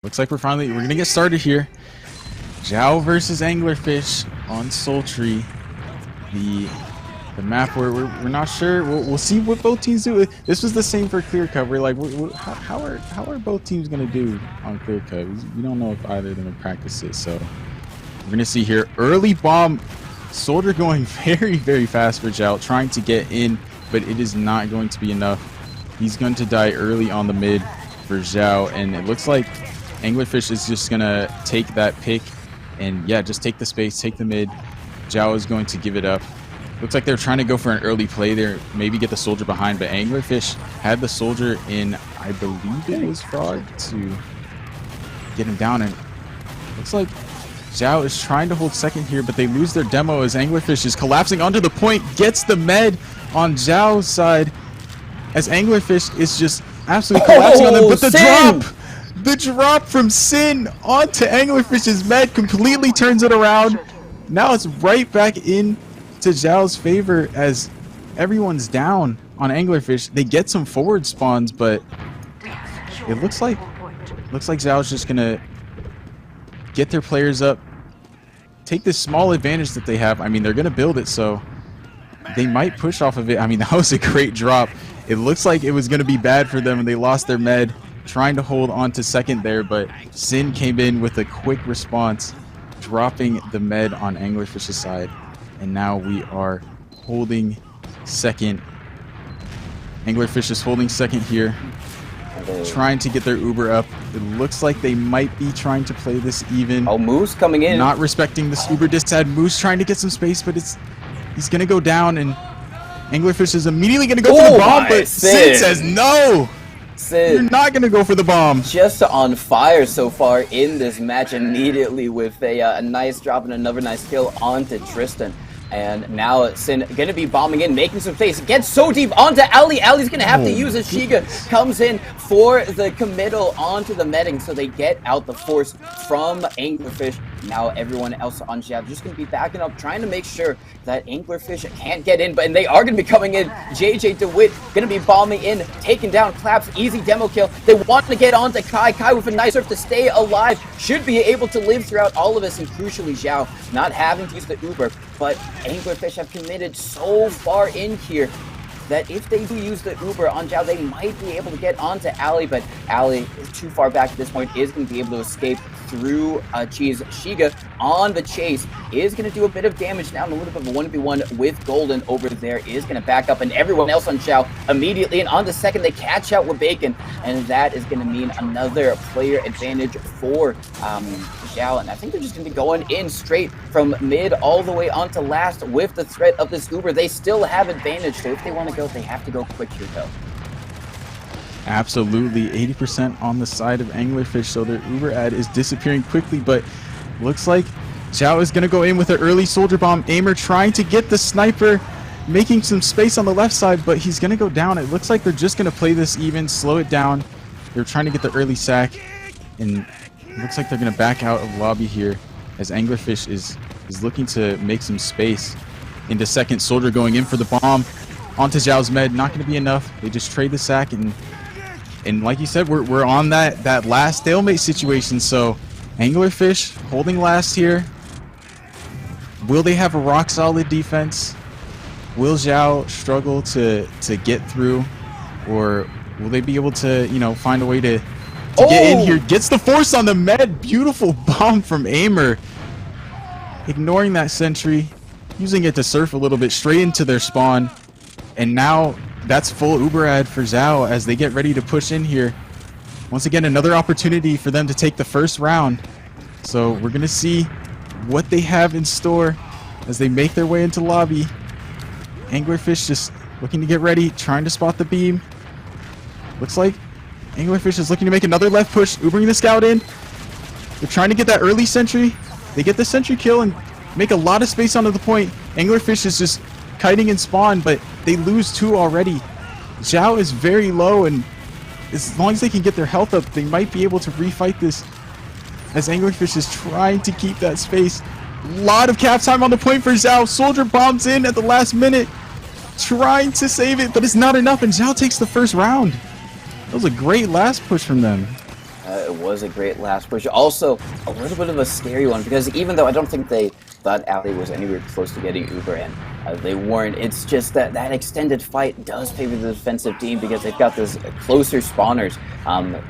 Looks like we're gonna get started here. Xiao versus Anglerfish on Sultry. The map where we're not sure. We'll see what both teams do. This was the same for clear cut. We're like, how are both teams gonna do on clear cut? We don't know if either of them have practiced it. So we're gonna see here. Early bomb. Soldier going very fast for Xiao, trying to get in, but it is not going to be enough. He's going to die early on the mid for Xiao, and it looks like Anglerfish is just gonna take that pick and yeah, just take the space, take the mid. Xiao is going to give it up. Looks like they're trying to go for an early play there, maybe get the soldier behind, but Anglerfish had the soldier in, I believe it was Frog, to get him down, and looks like Xiao is trying to hold second here, but they lose their demo as Anglerfish is collapsing onto the point, gets the med on Xiao's side as Anglerfish is just absolutely collapsing on them, but the drop from Sin onto Anglerfish's med completely turns it around. Now it's right back in to Xiao's favor as everyone's down on Anglerfish. They get some forward spawns, but it looks like Xiao's just gonna get their players up, take this small advantage that they have. I mean, they're gonna build it, so they might push off of it. I mean, that was a great drop. It looks like it was gonna be bad for them, and they lost their med trying to hold on to second there, but Sin came in with a quick response, dropping the med on Anglerfish's side, and now we are holding second. Anglerfish is holding second here, trying to get their Uber up. It looks like they might be trying to play this even. Oh, Moose coming in. Not respecting this Uber distad. Moose trying to get some space, but he's gonna go down, and Anglerfish is immediately gonna go for the bomb, but Sid says no! Sid, you're not gonna go for the bomb. Just on fire so far in this match, immediately with a nice drop and another nice kill onto Tristan. And now Sin gonna be bombing in, making some space. Gets so deep onto Ali. Ali's gonna have to use it. Shiga comes in for the committal onto the medding, so they get out the force from Anglerfish. Now everyone else on Xiao just gonna be backing up, trying to make sure that Anglerfish can't get in, and they are gonna be coming in. JJ DeWitt gonna be bombing in, taking down Claps, easy demo kill. They want to get onto Kai. Kai with a nice surf to stay alive, should be able to live throughout all of this, and crucially Xiao not having to use the Uber, but Anglerfish have committed so far in here that if they do use the Uber on Xiao, they might be able to get onto Ali, but Ali is too far back at this point, is going to be able to escape through Cheese. Shiga on the chase is going to do a bit of damage now, and a little bit of a 1v1 with Golden over there is going to back up, and everyone else on Xiao immediately, and on the second they catch out with Bacon, and that is going to mean another player advantage for Xiao, and I think they're just going to be going in straight from mid all the way onto last with the threat of this Uber. They still have advantage, so if they want to go, they have to go quick here though. Absolutely, 80% on the side of Anglerfish, so their Uber ad is disappearing quickly, but looks like Xiao is going to go in with an early soldier bomb. Aimer trying to get the sniper, making some space on the left side, but he's going to go down. It looks like they're just going to play this even, slow it down. They're trying to get the early sack, and it looks like they're going to back out of lobby here as Anglerfish is looking to make some space into second. Soldier going in for the bomb onto Xiao's med, not going to be enough. They just trade the sack, and like you said, we're on that last stalemate situation. So Anglerfish holding last here. Will they have a rock solid defense? Will Xiao struggle to get through, or will they be able to, you know, find a way to get in here? Gets the force on the med. Beautiful bomb from Aimer, ignoring that sentry, using it to surf a little bit straight into their spawn. And now that's full Uber ad for Xiao as they get ready to push in here. Once again, another opportunity for them to take the first round. So we're going to see what they have in store as they make their way into lobby. Anglerfish just looking to get ready, trying to spot the beam. Looks like Anglerfish is looking to make another left push, Ubering the scout in. They're trying to get that early sentry. They get the sentry kill and make a lot of space onto the point. Anglerfish is just kiting in spawn, but they lose two already. Xiao is very low, and as long as they can get their health up, they might be able to refight this as Anglerfish is trying to keep that space. A lot of cap time on the point for Xiao. Soldier bombs in at the last minute, trying to save it, but it's not enough, and Xiao takes the first round. That was a great last push from them. It was a great last push. Also, a little bit of a scary one because even though I don't think they thought Ali was anywhere close to getting Uber in, they weren't. It's just that that extended fight does favor the defensive team because they've got this closer spawners.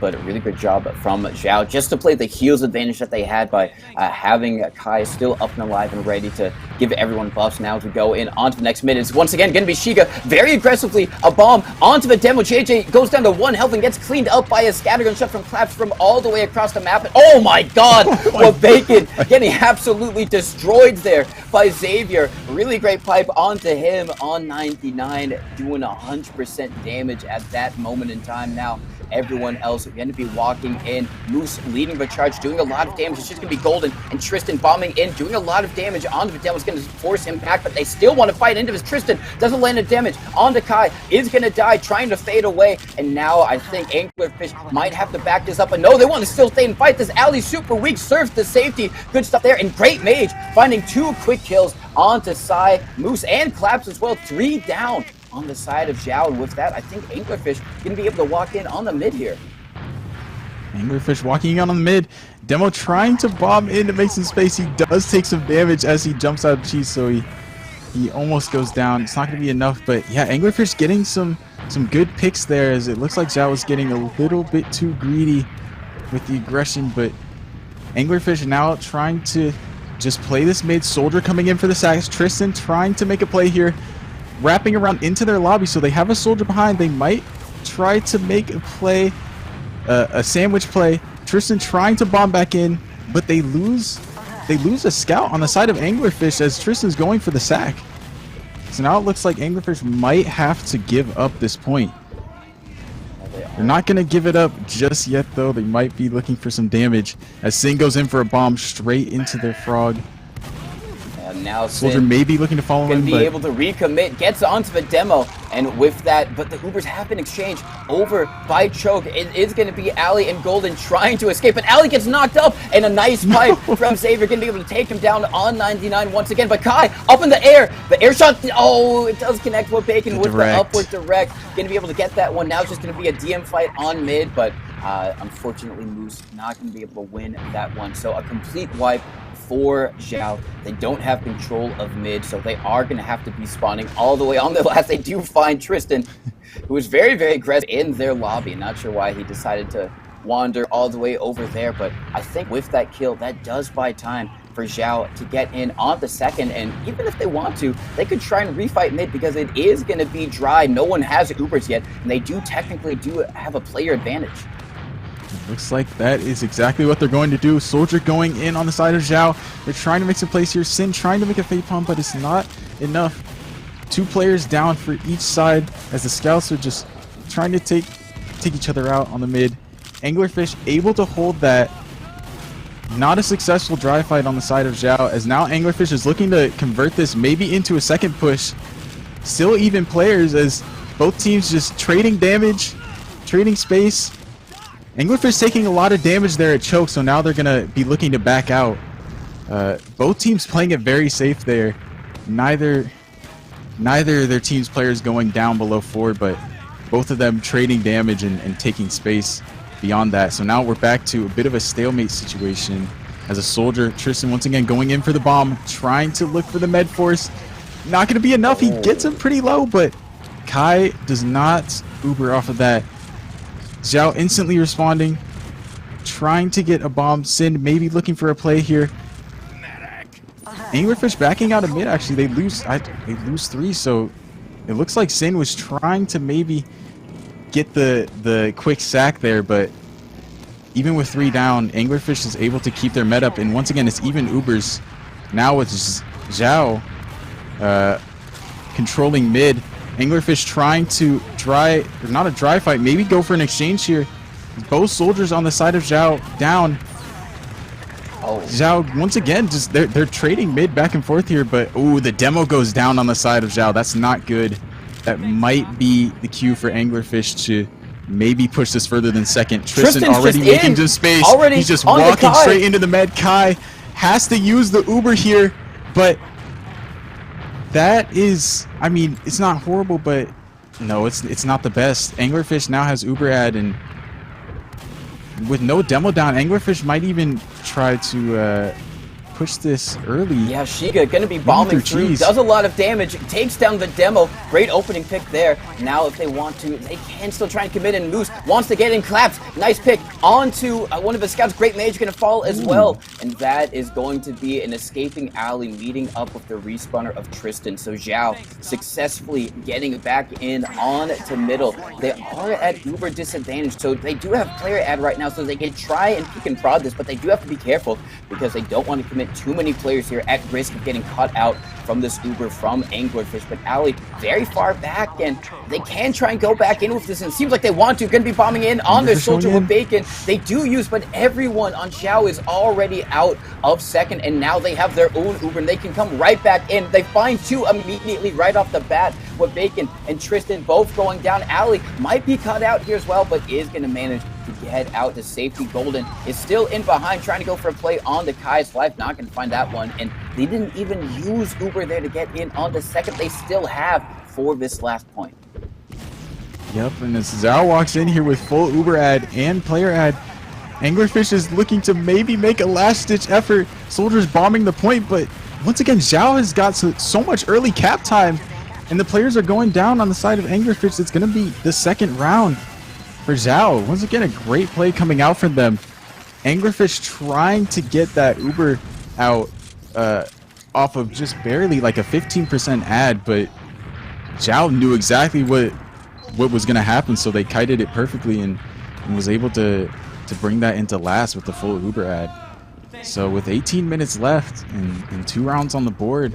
But a really good job from Xiao just to play the heals advantage that they had by having Kai still up and alive and ready to give everyone buffs now to go in onto the next mid. It's once again going to be Shiga very aggressively, a bomb onto the demo. JJ goes down to 1 health and gets cleaned up by a scattergun shot from Claps from all the way across the map. And oh my god, what Bacon getting absolutely destroyed there by Xavier. Really great pipe onto him on 99, doing 100% damage at that moment in time. Now everyone else going to be walking in. Moose leading the charge, doing a lot of damage. It's just going to be Golden and Tristan bombing in, doing a lot of damage onto Vidal. Is going to force him back, but they still want to fight into his. Tristan doesn't land a damage onto Kai, is going to die, trying to fade away. And now I think Anglerfish might have to back this up, but no, they want to still stay and fight this. Ali super weak, serves the safety. Good stuff there, and great Mage finding 2 quick kills onto Sai, Moose, and Claps as well. 3 down on the side of Xiao, and with that, I think Anglerfish going to be able to walk in on the mid here. Anglerfish walking in on the mid. Demo trying to bomb in to make some space. He does take some damage as he jumps out of cheese, so he almost goes down. It's not going to be enough, but yeah, Anglerfish getting some good picks there, as it looks like Xiao was getting a little bit too greedy with the aggression, but Anglerfish now trying to just play this mid. Soldier coming in for the sacks. Tristan trying to make a play here, wrapping around into their lobby, so they have a soldier behind. They might try to make a play, a sandwich play. Tristan trying to bomb back in, but they lose a scout on the side of Anglerfish as Tristan's going for the sack. So now it looks like Anglerfish might have to give up this point. They're not going to give it up just yet, though. They might be looking for some damage as Sin goes in for a bomb straight into their frog. Now Soldier may be looking to follow him, be able to recommit, gets onto the demo, and with that, but the Ubers have been exchanged over by Choke. It is going to be Ali and Golden trying to escape, but Ali gets knocked up, and a nice pipe from Xavier, going to be able to take him down on 99 once again. But Kai up in the air, the air shot, oh, it does connect with Bacon with the upward direct. Going to be able to get that one. Now it's just going to be a DM fight on mid, but unfortunately Moose not going to be able to win that one. So a complete wipe for Xiao. They don't have control of mid, so they are going to have to be spawning all the way on the last. They do find Tristan, who was very, very aggressive in their lobby. Not sure why he decided to wander all the way over there, but I think with that kill, that does buy time for Xiao to get in on the second, and even if they want to, they could try and refight mid because it is going to be dry. No one has Ubers yet, and they do technically have a player advantage. Looks like that is exactly what they're going to do. Soldier going in on the side of Xiao. They're trying to make some plays here. Sin trying to make a fade pump, but it's not enough. 2 players down for each side as the scouts are just trying to take each other out on the mid. Anglerfish able to hold that. Not a successful dry fight on the side of Xiao, as now Anglerfish is looking to convert this maybe into a second push. Still even players as both teams just trading damage, trading space. Anglerfish taking a lot of damage there at Choke, so now they're going to be looking to back out. Both teams playing it very safe there. Neither of their team's players going down below 4, but both of them trading damage and taking space beyond that. So now we're back to a bit of a stalemate situation as a Soldier. Tristan once again going in for the bomb, trying to look for the med force. Not going to be enough. He gets him pretty low, but Kai does not Uber off of that. Xiao instantly responding, trying to get a bomb. Sin maybe looking for a play here. Anglerfish backing out of mid. Actually, they lose 3, so it looks like Sin was trying to maybe get the quick sack there, but even with 3 down, Anglerfish is able to keep their med up, and once again it's even Ubers. Now it's Xiao controlling mid. Anglerfish trying to not a dry fight, maybe go for an exchange here. Both soldiers on the side of Xiao down. Xiao once again just they're trading mid back and forth here, but ooh, the demo goes down on the side of Xiao. That's not good. That might be the cue for Anglerfish to maybe push this further than second. Tristan already making some space. He's just walking straight into the med. Kai has to use the Uber here, but that is, I mean, it's not horrible, but no, it's not the best. Anglerfish now has Uber ad, and with no demo down, Anglerfish might even try to push this early. Yeah, Shiga gonna be bombing through, does a lot of damage, takes down the demo. Great opening pick there. Now if they want to, they can still try and commit, and Moose wants to get in, claps. Nice pick onto one of his scouts. Great mage gonna fall as well. And that is going to be an escaping alley meeting up with the respawner of Tristan. So Xiao successfully getting back in on to middle. They are at uber disadvantage, so they do have player ad right now, so they can try and peek and prod this, but they do have to be careful because they don't want to commit too many players here at risk of getting caught out from this uber from Anglerfish. But Ali very far back, and they can try and go back in with this, and it seems like they want to. Going to be bombing in on their soldier with bacon. They do use, but everyone on Xiao is already out of second, and now they have their own uber, and they can come right back in. They find two immediately right off the bat with bacon and Tristan both going down. Ali might be cut out here as well, but is going to manage to get out to safety. Golden is still in behind, trying to go for a play on the Kai's life. Not going to find that one, and they didn't even use uber there to get in on the second. They still have for this last point. Yep, and as Xiao walks in here with full uber ad and player ad, Anglerfish is looking to maybe make a last-ditch effort. Soldiers bombing the point, but once again, Xiao has got so much early cap time, and the players are going down on the side of Anglerfish. It's going to be the second round for Xiao. Once again, a great play coming out from them. Anglerfish trying to get that uber out off of just barely like a 15% ad, but Xiao knew exactly what was going to happen, so they kited it perfectly and was able to bring that into last with the full uber ad. So with 18 minutes left and 2 rounds on the board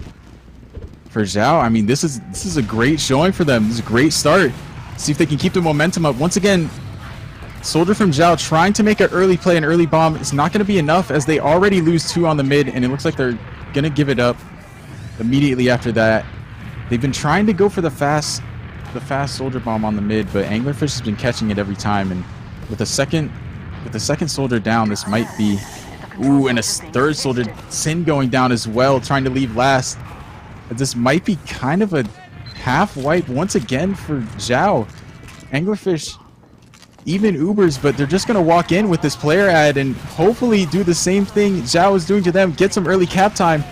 for Xiao, I mean, this is a great showing for them. This is a great start. See if they can keep the momentum up. Once again, Soldier from Xiao trying to make an early play, an early bomb. It's not going to be enough as they already lose 2 on the mid, and it looks like they're going to give it up immediately after that. They've been trying to go for the fast soldier bomb on the mid, but Anglerfish has been catching it every time, and with the second soldier down, this might be and a third soldier, Sin, going down as well, trying to leave last. This might be kind of a half wipe once again for Xiao. Anglerfish even ubers, but they're just going to walk in with this player ad and hopefully do the same thing Xiao is doing to them, get some early cap time,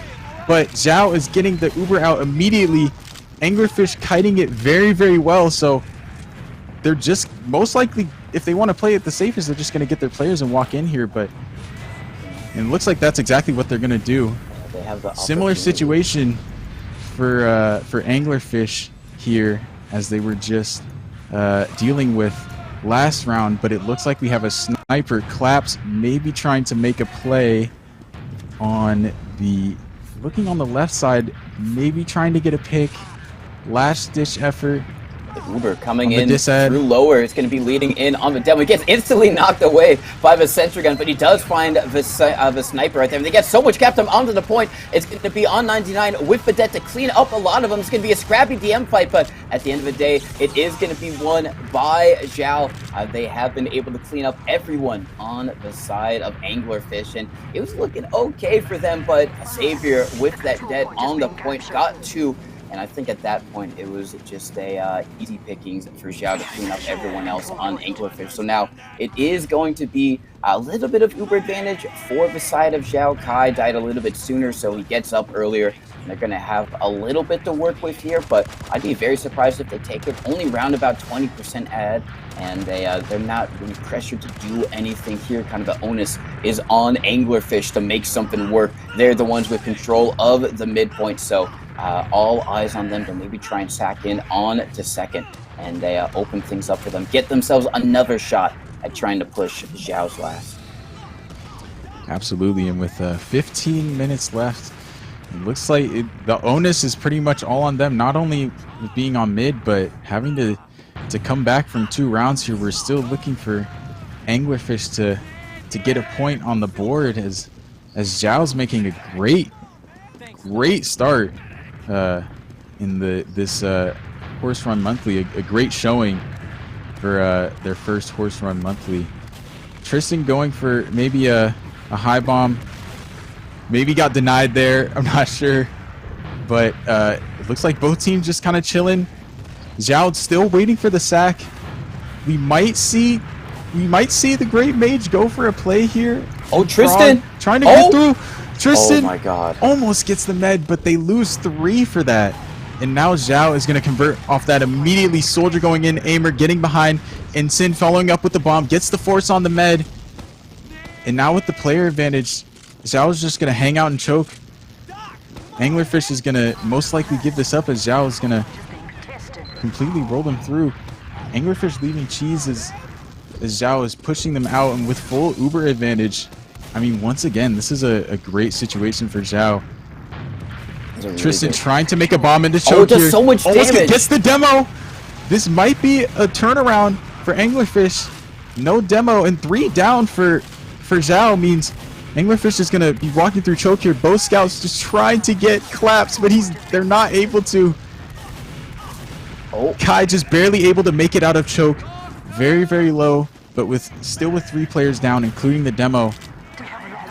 but Xiao is getting the uber out immediately. Anglerfish kiting it very, very well, so they're just most likely, if they want to play it the safest, they're just going to get their players and walk in here, but it looks like that's exactly what they're going to do. They have the similar situation for Anglerfish here, as they were just dealing with last round, but it looks like we have a sniper. Claps maybe trying to make a play on the, looking on the left side, maybe trying to get a pick. Last ditch effort. The uber coming in through lower. It's going to be leading in on the demo. He gets instantly knocked away by the sentry gun, but he does find the sniper right there. And they get so much cap time onto the point. It's going to be on 99 with Vedette to clean up a lot of them. It's going to be a scrappy DM fight, but at the end of the day, it is going to be won by Xiao. They have been able to clean up everyone on the side of Anglerfish, and it was looking okay for them, but Xavier with that dead on the point got 2. And I think at that point, it was just a easy pickings for Xiao to clean up everyone else on Anglerfish. So now it is going to be a little bit of uber advantage for the side of Xiao. Kai died a little bit sooner, so he gets up earlier. And they're going to have a little bit to work with here, but I'd be very surprised if they take it. Only round about 20% ad, and they're not really pressured to do anything here. Kind of the onus is on Anglerfish to make something work. They're the ones with control of the midpoint, so all eyes on them to maybe try and sack in on to second, and they open things up for them, get themselves another shot at trying to push Xiao's last. Absolutely, and with 15 minutes left, it looks like the onus is pretty much all on them, not only with being on mid, but having to come back from 2 rounds here. We're still looking for Anglerfish to get a point on the board, as Xiao's making a great start in this Horse Run Monthly, a great showing for their first Horse Run Monthly. Tristan going for maybe a high bomb, maybe got denied there, I'm not sure, but it looks like both teams just kind of chilling. Xiao still waiting for the sack. We might see we might see the Great Mage go for a play here. Oh, Tristan! Braun trying to get through. Tristan Oh my god. almost gets the med, but they lose 3 for that. And now Xiao is going to convert off that immediately. Soldier going in, Aimer getting behind, and Sin following up with the bomb, gets the force on the med. And now with the player advantage, Xiao is just going to hang out and choke. Anglerfish is going to most likely give this up as Xiao is going to completely roll them through. Anglerfish leaving cheese as Xiao is pushing them out, and with full Uber advantage, I mean, once again, this is a great situation for Xiao. Really Tristan good. Trying to make a bomb into choke does here. So much damage. Gets the demo. This might be a turnaround for Anglerfish. No demo and 3 down for Xiao means Anglerfish is going to be walking through choke here. Both scouts just trying to get claps, but they're not able to. Kai just barely able to make it out of choke. Very, very low, but still with 3 players down, including the demo.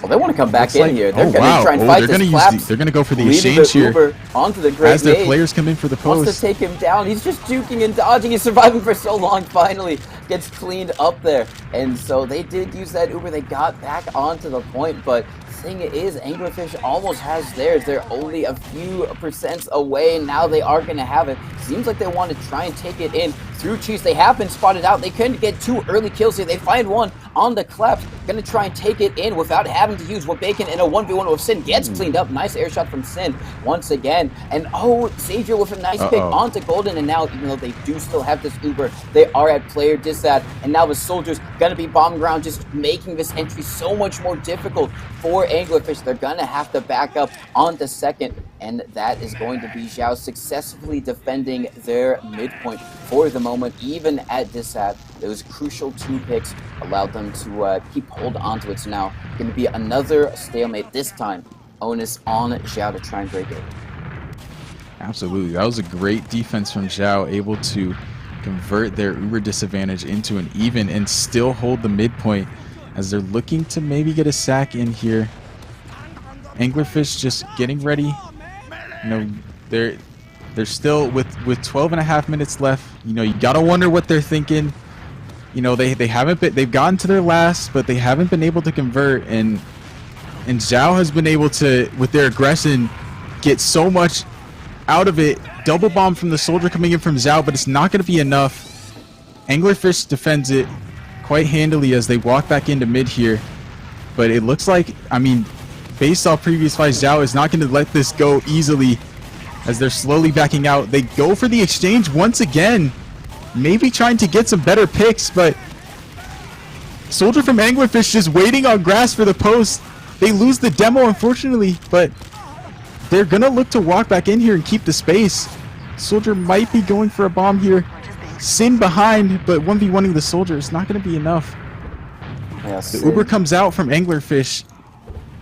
Well, they want to come back in here. They're going to try and fight this claps. They're going to go for the exchange here. Onto the Great as their players come in for the post. Wants to take him down. He's just juking and dodging. He's surviving for so long. Finally gets cleaned up there. And so they did use that Uber. They got back onto the point, but thing is, Anglerfish almost has theirs. They're only a few % away, and now they are going to have it. Seems like they want to try and take it in through cheese. They have been spotted out. They couldn't get 2 early kills here. They find one on the claps. Going to try and take it in without having to use Bacon in a 1v1 with Sin. Gets cleaned up. Nice air shot from Sin once again. And Xavier with a nice pick onto Golden. And now, even though they do still have this Uber, they are at player disad. And now the Soldiers going to be bombing ground, just making this entry so much more difficult for Anglerfish. They're going to have to back up onto second. And that is going to be Xiao successfully defending their midpoint for the moment. Even at disad, those crucial 2 picks allowed them to keep hold onto it. So now going to be another stalemate. This time, onus on Xiao to try and break it. Absolutely. That was a great defense from Xiao, able to convert their Uber disadvantage into an even and still hold the midpoint as they're looking to maybe get a sack in here. Anglerfish just getting ready. You know, they're still with 12.5 minutes left. You know, you gotta wonder what they're thinking. You know, they've gotten to their last, but they haven't been able to convert, and Xiao has been able to, with their aggression, get so much out of it. Double bomb from the Soldier coming in from Xiao, but it's not going to be enough. Anglerfish defends it quite handily as they walk back into mid here, but it looks like, I mean, based off previous fights, Xiao is not going to let this go easily as they're slowly backing out. They go for the exchange once again, maybe trying to get some better picks, but Soldier from Anglerfish just waiting on grass for the post. They lose the demo, unfortunately, but they're going to look to walk back in here and keep the space. Soldier might be going for a bomb here. Sin behind, but 1v1ing the Soldier is not going to be enough. Yeah, the Uber comes out from Anglerfish.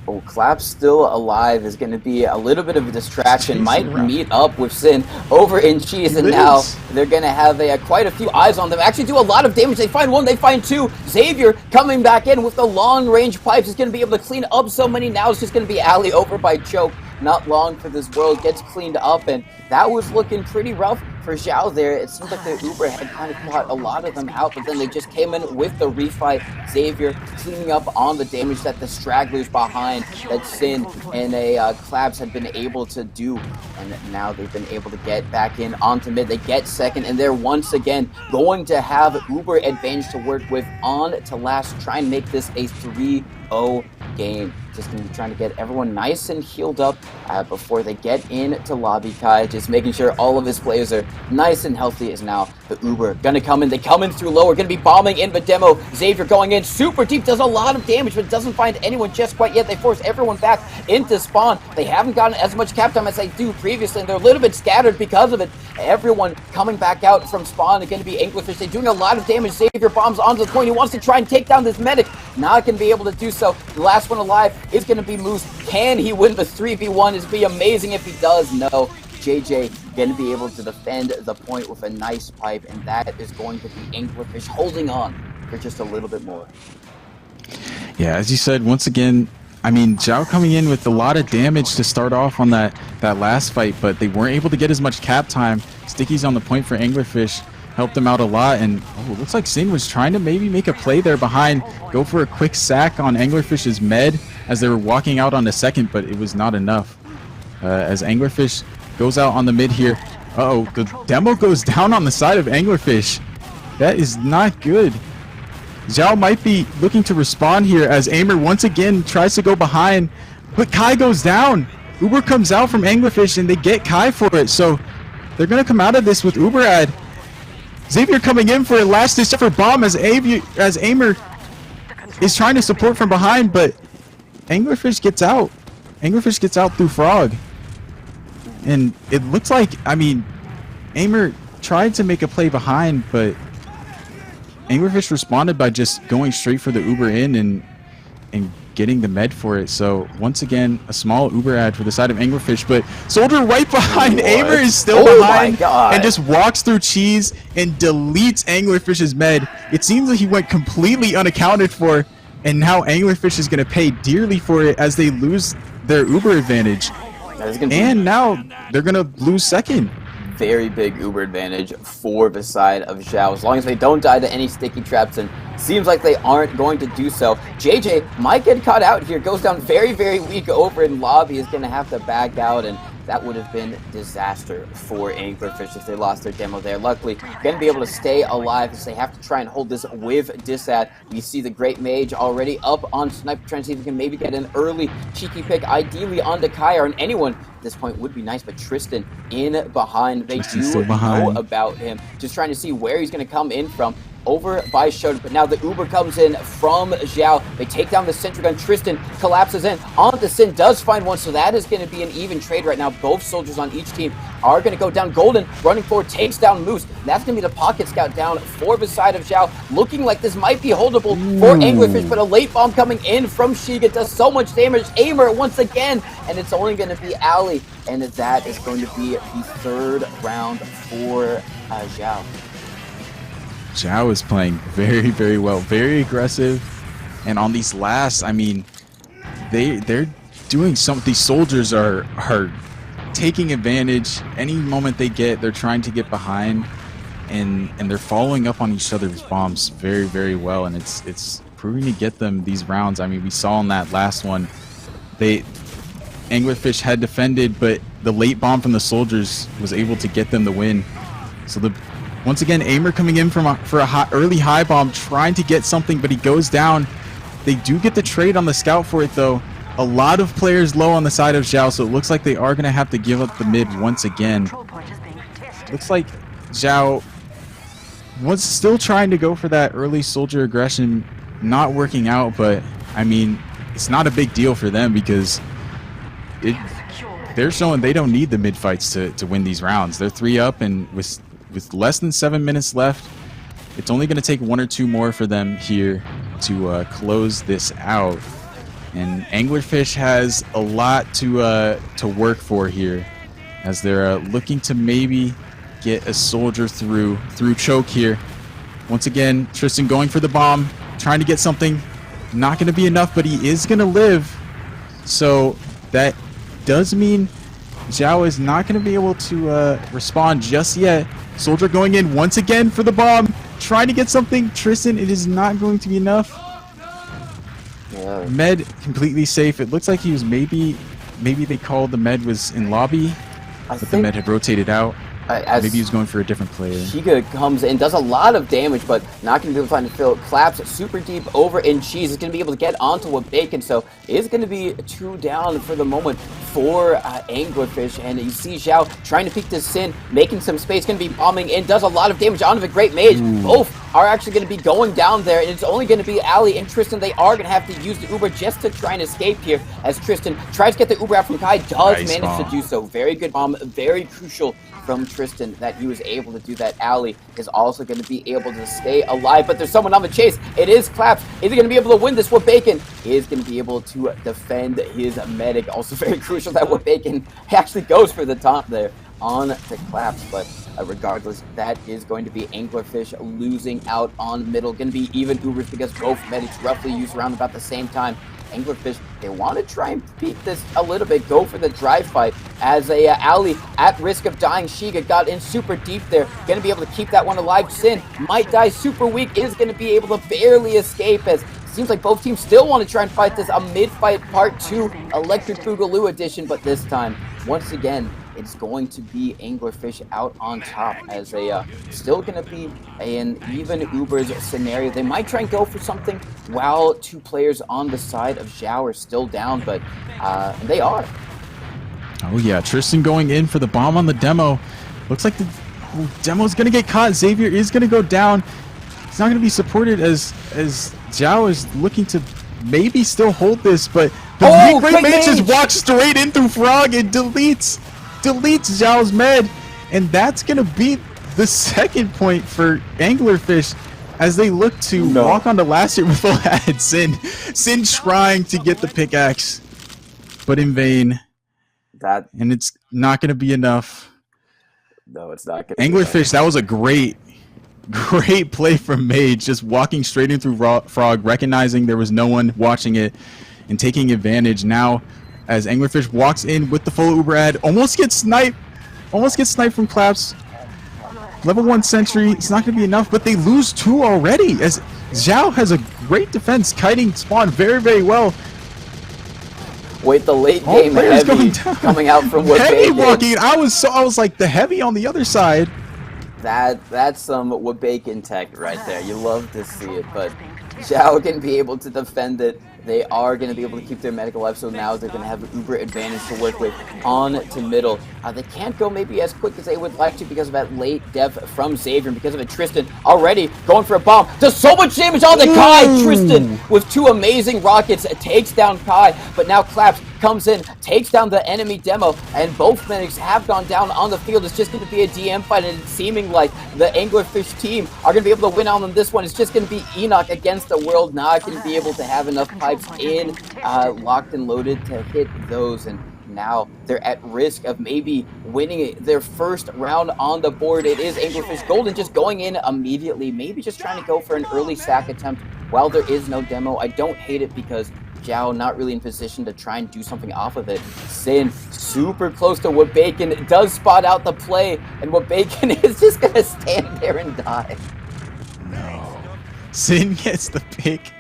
Oh, Clap still alive is going to be a little bit of a distraction. Might meet up with Sin over in cheese, and now they're going to have quite a few eyes on them. Actually do a lot of damage. They find 1, they find 2. Xavier coming back in with the long-range pipes. He's going to be able to clean up so many. Now it's just going to be alley over by choke. Not long for this world, gets cleaned up, and that was looking pretty rough for Xiao there. It seems like the Uber had kind of caught a lot of them out, but then they just came in with the refight. Xavier cleaning up on the damage that the stragglers behind, that Sin and Clabs had been able to do, and now they've been able to get back in onto mid. They get second, and they're once again going to have Uber advantage to work with on to last, try and make this a 3-0 game. Just going to be trying to get everyone nice and healed up before they get into lobby. Kai just making sure all of his players are nice and healthy as now the Uber going to come in. They come in through low. We're going to be bombing in the demo. Xavier going in super deep, does a lot of damage, but doesn't find anyone just quite yet. They force everyone back into spawn. They haven't gotten as much cap time as they do previously, and they're a little bit scattered because of it. Everyone coming back out from spawn are going to be Anglerfish. They're doing a lot of damage. Xavier bombs onto the point. He wants to try and take down this medic. Not going to be able to do so. The last one alive is going to be Moose. Can he win the 3v1? It'd be amazing if he does. No. JJ going to be able to defend the point with a nice pipe, and that is going to be Anglerfish holding on for just a little bit more. Yeah, as you said, once again, I mean, Xiao coming in with a lot of damage to start off on that last fight, but they weren't able to get as much cap time. Sticky's on the point for Anglerfish. helped them out a lot. And it looks like Sin was trying to maybe make a play there behind, go for a quick sack on Anglerfish's med as they were walking out on the second, but it was not enough. As Anglerfish goes out on the mid here. Uh-oh, the demo goes down on the side of Anglerfish. That is not good. Xiao might be looking to respond here as Aimer once again tries to go behind, but Kai goes down. Uber comes out from Anglerfish and they get Kai for it, so they're going to come out of this with Uber ad. Xavier coming in for a last ditch effort bomb as Aimer is trying to support from behind, but Anglerfish gets out. Anglerfish gets out through Frog. And it looks like, I mean, Aimer tried to make a play behind, but Anglerfish responded by just going straight for the Uber in and getting the med for it. So once again, a small Uber ad for the side of Anglerfish, but Soldier right behind. Aimer is still behind and just walks through cheese and deletes Anglerfish's med. It seems like he went completely unaccounted for, and now Anglerfish is going to pay dearly for it as they lose their Uber advantage. And now they're going to lose second. Very big Uber advantage for the side of Xiao. As long as they don't die to any sticky traps, and seems like they aren't going to do so. JJ might get caught out here, goes down very, very weak over in lobby, is going to have to back out, and that would have been disaster for Anglerfish if they lost their demo there. Luckily, going to be able to stay alive as they have to try and hold this with Disad. We see the Great Mage already up on Sniper, trying to see if he can maybe get an early cheeky pick, ideally onto Kai, or anyone at this point would be nice, but Tristan in behind. They do know about him. Just trying to see where he's going to come in from. Over by Shoda, but now the Uber comes in from Xiao. They take down the sentry gun. Tristan collapses in onto Sin, does find one, so that is going to be an even trade right now. Both soldiers on each team are going to go down. Golden running forward, takes down Moose. That's going to be the pocket scout down for the side of Xiao. Looking like this might be holdable for Anglerfish, but a late bomb coming in from Shiga does so much damage. Aimer once again, and it's only going to be Ali, and that is going to be the third round for Xiao. Xiao is playing very, very well, very aggressive, and on these last, I mean, they're doing something. These soldiers are taking advantage. Any moment they get, they're trying to get behind, and they're following up on each other's bombs very, very well, and it's proving to get them these rounds. I mean, we saw in that last one, Anglerfish had defended, but the late bomb from the soldiers was able to get them the win. So once again, Aimer coming in for a early high bomb, trying to get something, but he goes down. They do get the trade on the scout for it, though. A lot of players low on the side of Xiao, so it looks like they are going to have to give up the mid once again. Looks like Xiao was still trying to go for that early soldier aggression, not working out, but, I mean, it's not a big deal for them because they're showing they don't need the mid fights to win these rounds. They're 3 up, and with less than 7 minutes left, it's only going to take 1 or 2 more for them here to close this out. And Anglerfish has a lot to work for here, as they're looking to maybe get a soldier through choke here. Once again, Tristan going for the bomb, trying to get something. Not going to be enough, but he is going to live. So that does mean Xiao is not going to be able to respond just yet. Soldier going in once again for the bomb, trying to get something. Tristan, it is not going to be enough. Yeah. Med completely safe. It looks like he was maybe they called the med was in lobby, but the med had rotated out. Maybe he was going for a different player. Shiga comes in, does a lot of damage, but not going to be able to find the fill. Claps super deep over in Cheese. Is going to be able to get onto a Bacon, so it's going to be 2 down for the moment for Anglerfish. And you see Xiao trying to peek this Sin, making some space, going to be bombing in, does a lot of damage onto the Great Mage. Both are actually going to be going down there, and it's only going to be Ali and Tristan. They are going to have to use the Uber just to try and escape here, as Tristan tries to get the Uber out from Kai, does manage to do so. Very good bomb, very crucial from Tristan that he was able to do that. Ali is also going to be able to stay alive, but there's someone on the chase. It is Claps. Is he going to be able to win this? Bacon is going to be able to defend his medic. Also very crucial that Bacon actually goes for the top there on the Claps, but regardless, that is going to be Anglerfish losing out on middle. Going to be even Ubers because both medics roughly used around about the same time. Anglerfish, they want to try and peek this a little bit, go for the drive fight as a Ali at risk of dying. Shiga got in super deep there, going to be able to keep that one alive. Sin might die super weak, is going to be able to barely escape as seems like both teams still want to try and fight this, a mid-fight part 2 Electric Boogaloo edition, but this time, once again, it's going to be Anglerfish out on top as a still going to be an even Ubers scenario. They might try and go for something while 2 players on the side of Xiao are still down, but they are. Oh yeah, Tristan going in for the bomb on the demo. Looks like the demo's going to get caught. Xavier is going to go down. He's not going to be supported as Xiao is looking to maybe still hold this, but the Great Mage just walks straight in through Frog and deletes Xiao's med, and that's going to be the second point for Anglerfish as they look to walk on the last hit with full head. Sin trying to get the pickaxe, but in vain. And it's not going to be enough. No, it's not. Anglerfish, that was a great play from Mage, just walking straight in through Frog, recognizing there was no one watching it, and taking advantage. Now, as Anglerfish walks in with the full Uber ad, almost gets sniped from Claps. Level 1 Sentry, it's not going to be enough, but they lose 2 already, as Xiao has a great defense, kiting spawn very, very well. Wait, the late game heavy coming out from what Heavy walking, I was like the heavy on the other side. That's some Bacon tech right there. You love to see it, but Xiao can be able to defend it. They are going to be able to keep their medical life, so now they're going to have an uber advantage to work with on to middle. They can't go maybe as quick as they would like to because of that late death from Xavier, and because of it, Tristan already going for a bomb. Does so much damage on the Kai! Tristan with 2 amazing rockets takes down Kai, but now Claps comes in, takes down the enemy demo, and both medics have gone down on the field. It's just going to be a DM fight, and it's seeming like the Anglerfish team are going to be able to win on this one. It's just going to be Enoch against the world, not going to be able to have enough pipes in, locked and loaded to hit those, and now they're at risk of maybe winning their first round on the board. It is Anglerfish Golden just going in immediately, maybe just trying to go for an early sack attempt while there is no demo. I don't hate it because Xiao not really in position to try and do something off of it. Sin super close to What Bacon, does spot out the play, and What Bacon is just gonna stand there and die. No. Sin gets the pick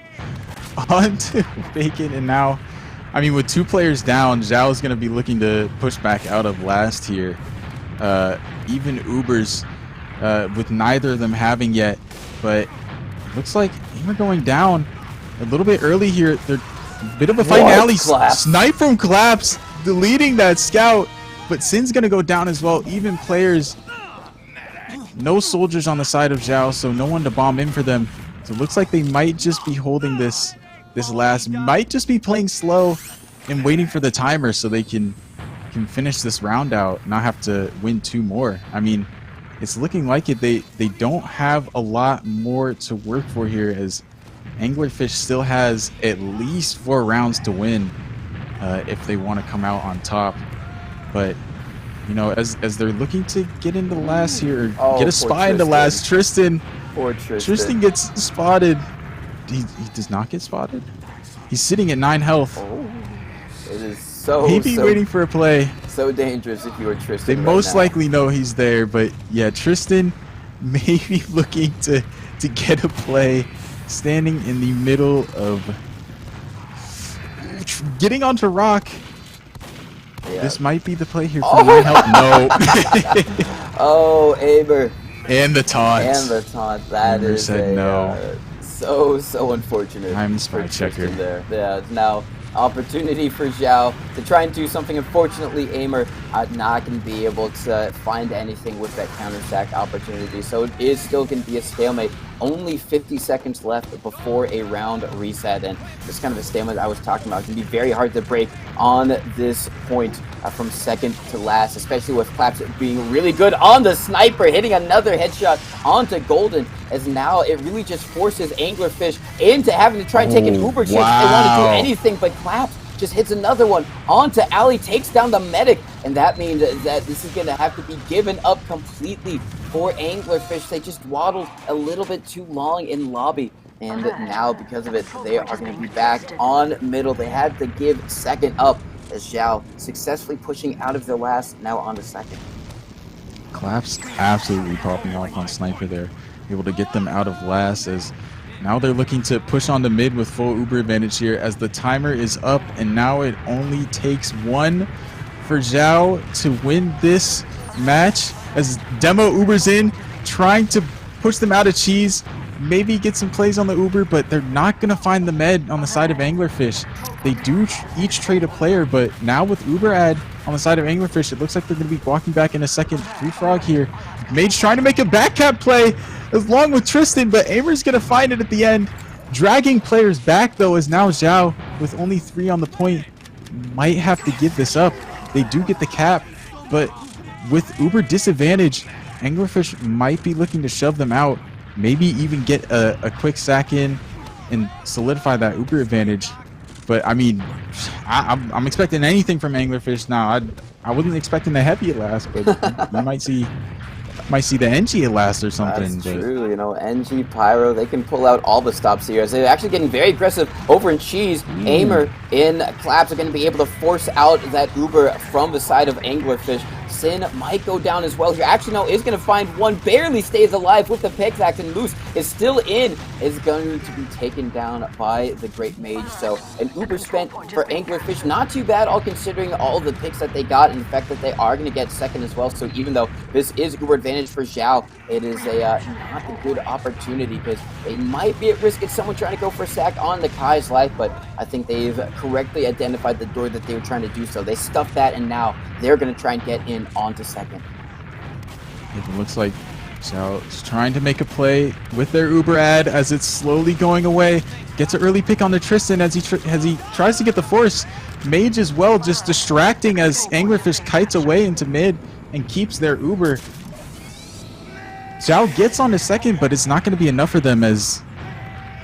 onto Bacon, and now, I mean, with 2 players down, Xiao is gonna be looking to push back out of last here. Even Ubers, with neither of them having yet, but looks like we're going down a little bit early here. They're a bit of a fight. Alley snipe from Claps, deleting that scout, but Sin's gonna go down as well. Even players, no soldiers on the side of Xiao, so no one to bomb in for them. So it looks like they might just be holding this last, might just be playing slow and waiting for the timer so they can finish this round out, not have to win 2 more. I mean, it's looking like it. They don't have a lot more to work for here, as Anglerfish still has at least 4 rounds to win if they want to come out on top. But, you know, as they're looking to get into last here, get a spy into last, Tristan gets spotted. He does not get spotted. He's sitting at 9 health. It is so maybe waiting for a play. So dangerous if you were Tristan. They most likely know he's there, but yeah, Tristan may be looking to get a play, standing in the middle of getting onto rock. Yeah. This might be the play here for 9 health. No. Oh, Aber. And the taunt. That Aber is said no. So unfortunate. I'm the spy checker there. Yeah, now opportunity for Xiao to try and do something. Unfortunately, Aimer not going to be able to find anything with that counter-sack opportunity, so it is still going to be a stalemate. Only 50 seconds left before a round reset, and this kind of a stalemate I was talking about can be very hard to break on this point from second to last, especially with Claps being really good on the sniper, hitting another headshot onto Golden, as now it really just forces Anglerfish into having to try and take an uber chance if they want to do anything, but Claps just hits another one onto Ali, takes down the medic, and that means that this is going to have to be given up completely for Anglerfish. They just waddled a little bit too long in lobby. And now, because of it, they are going to be back on middle. They had to give second up as Xiao successfully pushing out of their last, now on to second. Claps absolutely popping off on Sniper there. Able to get them out of last as now they're looking to push on the mid with full Uber advantage here as the timer is up, and now it only takes one for Xiao to win this match as Demo Ubers in, trying to push them out of cheese, maybe get some plays on the Uber, but they're not going to find the med on the side of Anglerfish. They do each trade a player, but now with Uber ad on the side of Anglerfish, it looks like they're going to be walking back in a second. Free Frog here. Mage trying to make a backcap play along with Tristan, but Aimer's going to find it at the end. Dragging players back, though, is now Xiao with only 3 on the point. Might have to give this up. They do get the cap, but with Uber disadvantage, Anglerfish might be looking to shove them out. Maybe even get a quick sack in and solidify that Uber advantage. But I mean, I'm expecting anything from Anglerfish now. I wasn't expecting the heavy at last, but you might see the NG at last or something. That's true, you know, NG, Pyro, they can pull out all the stops here as they're actually getting very aggressive over in Cheese. Aimer in Claps are going to be able to force out that Uber from the side of Anglerfish. Sin might go down as well here. Actually, no, is going to find one, barely stays alive with the pickaxe, and Moose is still in, is going to be taken down by the Great Mage. So an Uber spent for Anglerfish, not too bad, all considering all the picks that they got and the fact that they are going to get second as well. So even though this is Uber advantage for Xiao, it is a not a good opportunity because they might be at risk of someone trying to go for a sack on the Kai's life, but I think they've correctly identified the door that they were trying to do so. They stuffed that, and now they're going to try and get in onto second. It looks like Xiao's trying to make a play with their Uber ad as it's slowly going away. Gets an early pick on the Tristan as he tries to get the force. Mage as well, just distracting as Anglerfish kites away into mid and keeps their Uber. Xiao gets on the second, but it's not going to be enough for them as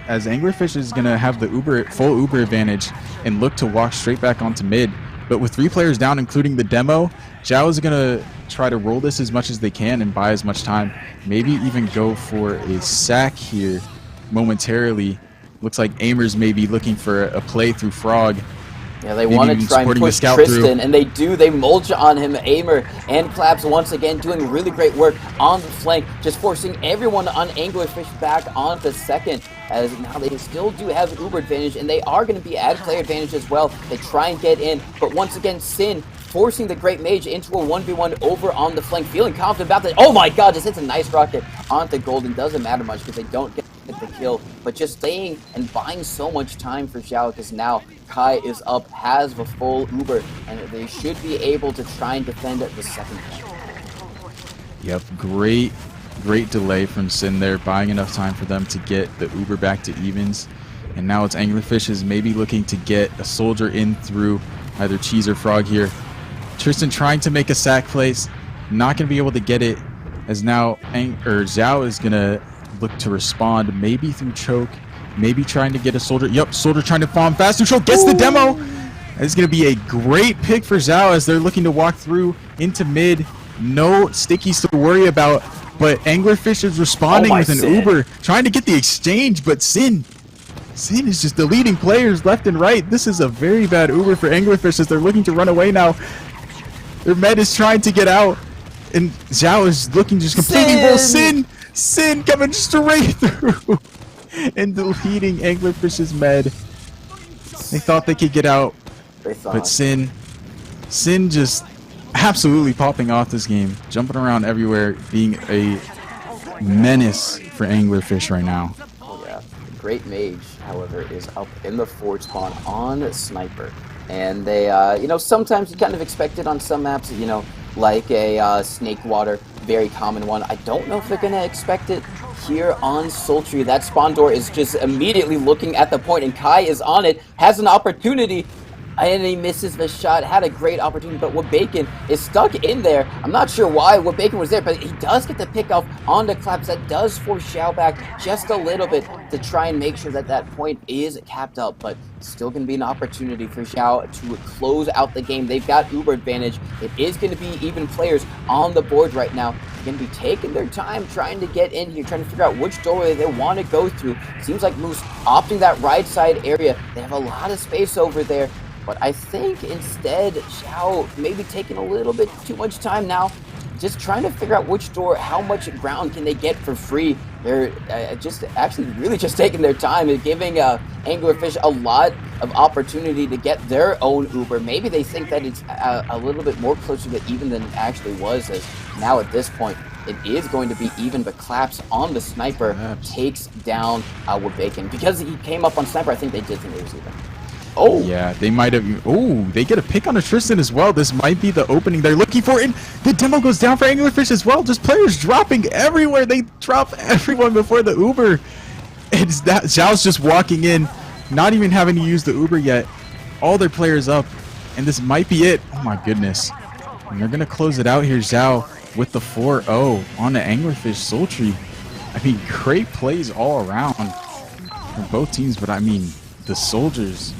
Anglerfish is going to have the full Uber advantage and look to walk straight back onto mid. But with 3 players down, including the Demo, Xiao is going to try to roll this as much as they can and buy as much time. Maybe even go for a sack here momentarily. Looks like Aimer's maybe looking for a play through Frog. Yeah, they want to try and push Tristan, and they do. They mulch on him. Aimer and Claps once again doing really great work on the flank, just forcing everyone on Anglerfish back onto second, as now they still do have Uber advantage, and they are going to be at player advantage as well. They try and get in, but once again, Sin forcing the Great Mage into a 1v1 over on the flank, feeling confident about that. Oh my god, just hits a nice rocket onto Golden. Doesn't matter much because they don't get the kill, but just staying and buying so much time for Xiao because now Kai is up, has the full Uber, and they should be able to try and defend the second point. Yep, great delay from Sin there, buying enough time for them to get the Uber back to evens. And now it's Anglerfish is maybe looking to get a soldier in through either Cheese or Frog here. Tristan trying to make a sack place, not going to be able to get it, as now Xiao is going to look to respond, maybe through choke, maybe trying to get a soldier. Yep, soldier trying to farm fast through choke, gets the Demo. It's going to be a great pick for Xiao as they're looking to walk through into mid. No stickies to worry about, but Anglerfish is responding with an Uber, trying to get the exchange, but Sin is just deleting players left and right. This is a very bad Uber for Anglerfish as they're looking to run away now. Their med is trying to get out, and Xiao is looking just completely roll. Sin coming straight through and deleting Anglerfish's med. They thought they could get out, but Sin just absolutely popping off this game, jumping around everywhere, being a menace for Anglerfish right now. Oh yeah, Great Mage, however, is up in the forward spawn on Sniper. And they, you know, sometimes you kind of expect it on some maps, you know, like a Snake Water, very common one. I don't know if they're going to expect it here on Sultry. That spawn door is just immediately looking at the point, and Kai is on it, has an opportunity. and he misses the shot. Had a great opportunity, but Bacon is stuck in there. I'm not sure why Bacon was there, but he does get the pick off on the Claps. That does force Xiao back just a little bit to try and make sure that that point is capped up, but still going to be an opportunity for Xiao to close out the game. They've got uber advantage. It is going to be even players on the board right now. They're going to be taking their time trying to get in here, trying to figure out which doorway they want to go through. Seems like Moose opting that right side area. They have a lot of space over there. But I think instead, Xiao maybe taking a little bit too much time now, just trying to figure out which door, how much ground can they get for free. They're just actually really just taking their time and giving Anglerfish a lot of opportunity to get their own Uber. Maybe they think that it's a little bit more closer to even than it actually was, as now at this point, it is going to be even, but Claps on the sniper takes down Bacon. Because he came up on sniper, I think they did think it was even. Oh yeah, they might have. Oh, they get a pick on a Tristan as well. This might be the opening they're looking for, and the demo goes down for Anglerfish as well. Just players dropping everywhere. They drop everyone before the Uber. It's that Xiao's just walking in, not even having to use the Uber yet. All their players up, and this might be it. Oh my goodness! And they're gonna close it out here. Xiao with the 4-0 on the Anglerfish Sultry. I mean, great plays all around from both teams, but I mean, the soldiers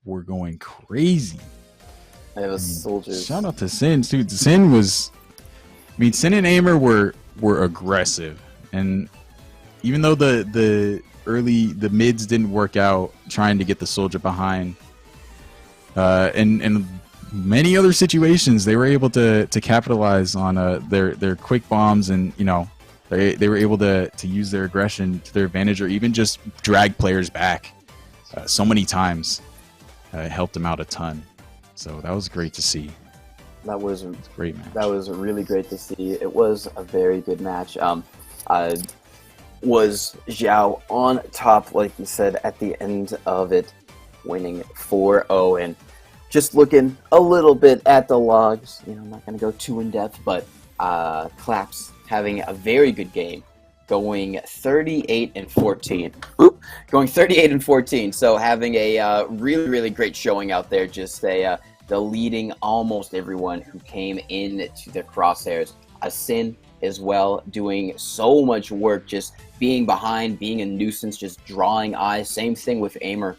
were going crazy. It was soldiers. Shout out to Sin, dude. Sin was, I mean, Sin and Aimer were aggressive, and even though the mids didn't work out, trying to get the soldier behind, and many other situations, they were able to capitalize on their quick bombs, and you know, they were able to use their aggression to their advantage, or even just drag players back so many times. It helped them out a ton, so that was great to see. That was a great match. That was really great to see. It was a very good match. Was Xiao on top, like you said, at the end of it, winning 4-0, and just looking a little bit at the logs. You know, I'm not going to go too in depth, but Claps having a very good game. Going 38-14. Going 38-14. So having a really, really great showing out there. Just deleting almost everyone who came into the crosshairs. Sin as well, doing so much work, just being behind, being a nuisance, just drawing eyes. Same thing with Aimer.